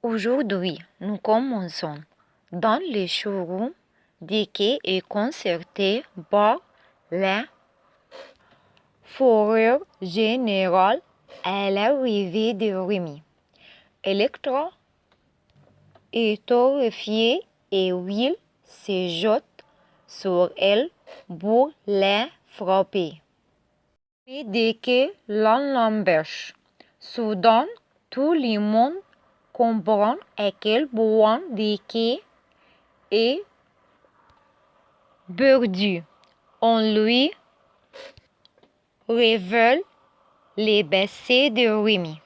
Aujourd'hui, nous commençons dans le showroom qui est concerté par la fureur générale à l'arrivée de Rémi. Electra est horrifiée et Will se jette sur elle pour la frapper. Et dès que l'on l'embêche, soudain tout le monde comprend à quel point Dicky est perdu. On lui révèle les baissées de Rémi.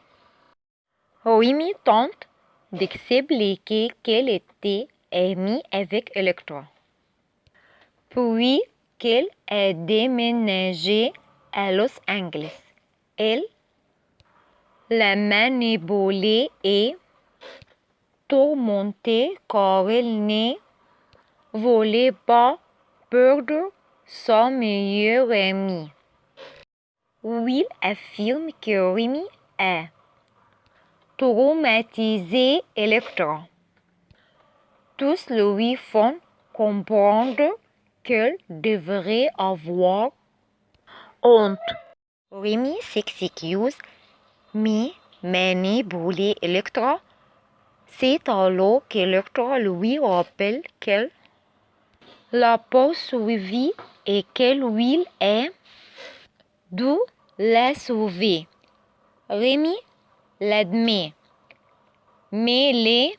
Rémi tente d'expliquer qu'elle était amie avec Electra, puis qu'elle a déménagé à Los Angeles. Elle l'a manipulée et tourmentée car elle ne voulait pas perdre son meilleur ami. Will affirme que Rémi a traumatisé Electra. Tous lui font comprendre qu'elle devrait avoir honte. Rémi s'excuse, mais manipule Electra. C'est alors qu'Electra lui rappelle qu'elle l'a poursuivi et qu'elle Will a dû la sauver. Rémi l'admet, mais les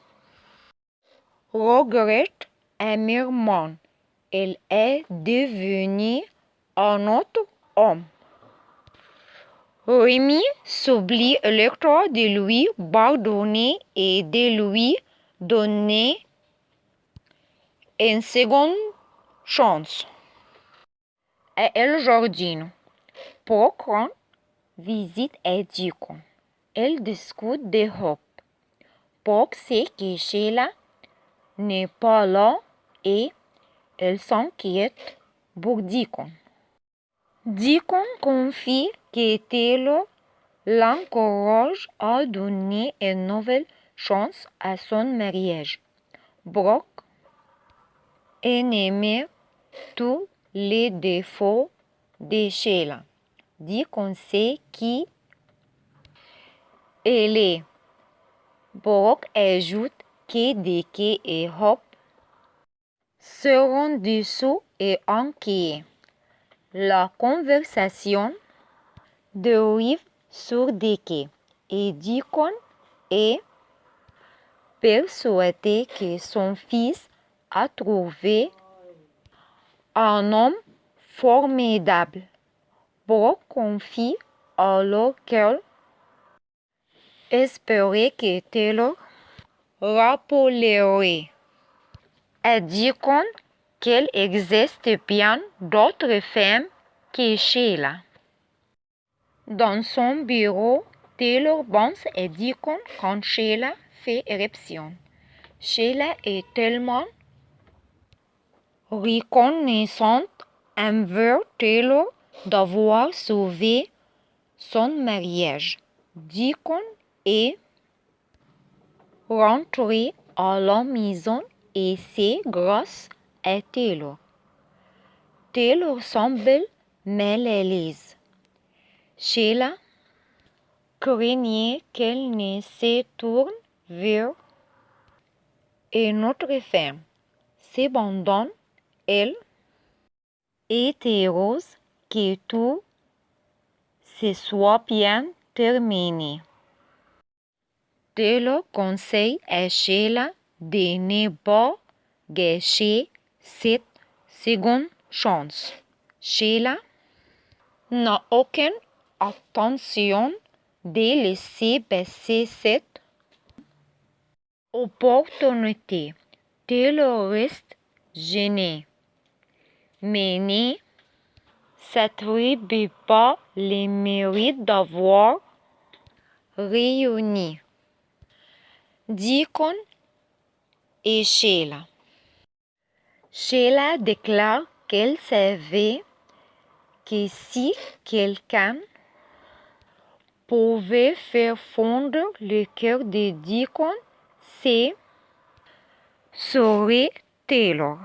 regrette amèrement. Elle est devenue un autre homme. Rémi supplie Electra de lui pardonner et de lui donner une seconde chance. À El Jardino, pour rendre visite à Deacon, elle discute de Hope. Pop sait que Sheila n'est pas là et elle s'inquiète pour Deacon. Deacon confie que Taylor l'encourage à donner une nouvelle chance à son mariage. Brock énumère tous les défauts de Sheila. Deacon sait qui elle est. Brock ajoute que Dicky et Hope seront dessous et inquiets. La conversation dérive sur Dicky et Deacon est persuadé que son fils a trouvé un homme formidable. Brock confie alors qu'elle espérait que Taylor rappellerait à Deacon qu'il existe bien d'autres femmes que Sheila. Dans son bureau, Taylor pense à Deacon quand Sheila fait éruption. Sheila est tellement reconnaissante envers Taylor d'avoir sauvé son mariage. Deacon est rentré à la maison et c'est grâce à Taylor. Taylor semble mal à l'aise. Sheila craignait qu'elle ne se tourne vers une autre femme. Cependant, elle est heureuse que tout se soit bien terminé. Taylor conseille à Sheila de ne pas gâcher cette seconde chance. Sheila n'a aucune intention de laisser passer cette opportunité. Taylor reste gêné, mais ne s'attribue pas le mérite d'avoir réuni Deacon et Sheila. Sheila déclare qu'elle savait que si quelqu'un pouvait faire fondre le cœur de Deacon, c'est Sophie Taylor.